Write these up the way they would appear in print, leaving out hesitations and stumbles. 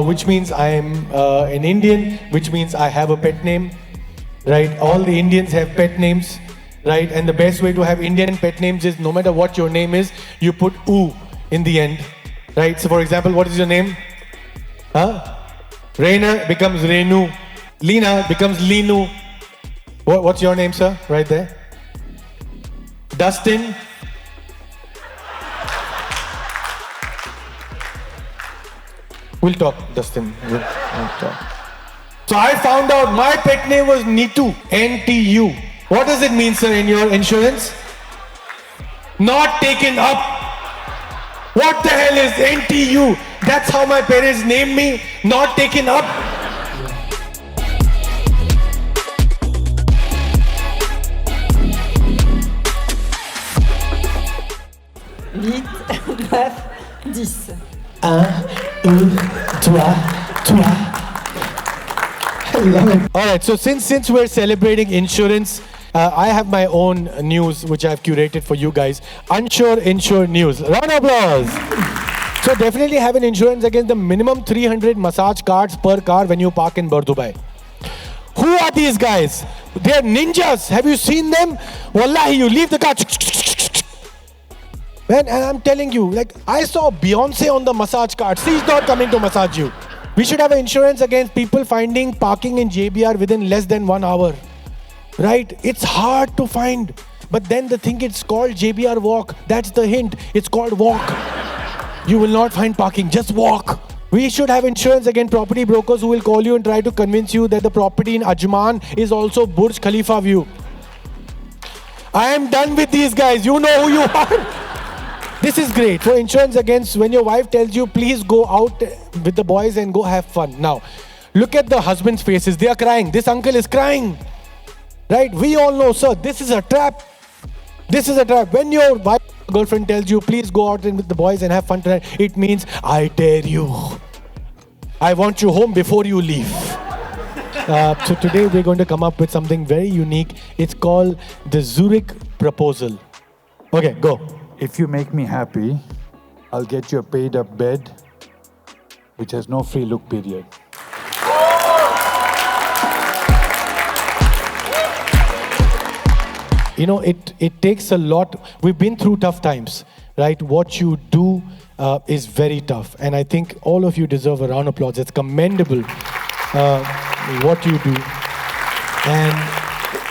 which means I am an Indian, which means I have a pet name, right? All the Indians have pet names, right? And the best way to have Indian pet names is no matter what your name is, you put "oo" in the end, right? So for example, what is your name? Rainer becomes Renu. Lina becomes Linu. What's your name, sir? Right there. Dustin. We'll talk, Dustin. We'll talk. So I found out my pet name was Nitu. N-T-U. What does it mean, sir, in your insurance? Not taken up. What the hell is NTU? That's how my parents named me. Not taken up. Huit, 9, 10. 1, 2, 3. Alright, so since we're celebrating insurance, I have my own news which I've curated for you guys. Unsure Insure News. Round of applause. So definitely have an insurance against the minimum 300 massage cards per car when you park in Dubai. Who are these guys? They're ninjas. Have you seen them? Wallahi, you leave the car. Man, and I'm telling you, like, I saw Beyonce on the massage card. She's not coming to massage you. We should have insurance against people finding parking in JBR within less than 1 hour. Right? It's hard to find. But then the thing, it's called JBR Walk. That's the hint. It's called walk. You will not find parking. Just walk. We should have insurance against property brokers who will call you and try to convince you that the property in Ajman is also Burj Khalifa view. I am done with these guys. You know who you are. This is great for insurance against when your wife tells you, please go out with the boys and go have fun. Now, look at the husband's faces. They are crying. This uncle is crying. Right? We all know, sir, this is a trap. This is a trap. When your wife, girlfriend tells you, please go out with the boys and have fun tonight, it means, I dare you. I want you home before you leave. So today we're going to come up with something very unique. It's called the Zurich proposal. Okay, go. If you make me happy, I'll get you a paid up bed, which has no free look period. You know, it takes a lot. We've been through tough times, right? What you do is very tough. And I think all of you deserve a round of applause. It's commendable what you do. And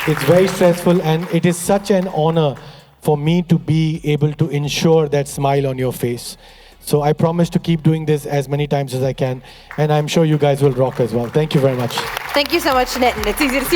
it's very stressful, and it is such an honor for me to be able to ensure that smile on your face. So I promise to keep doing this as many times as I can. And I'm sure you guys will rock as well. Thank you very much. Thank you so much, Nitin. It's easy to see.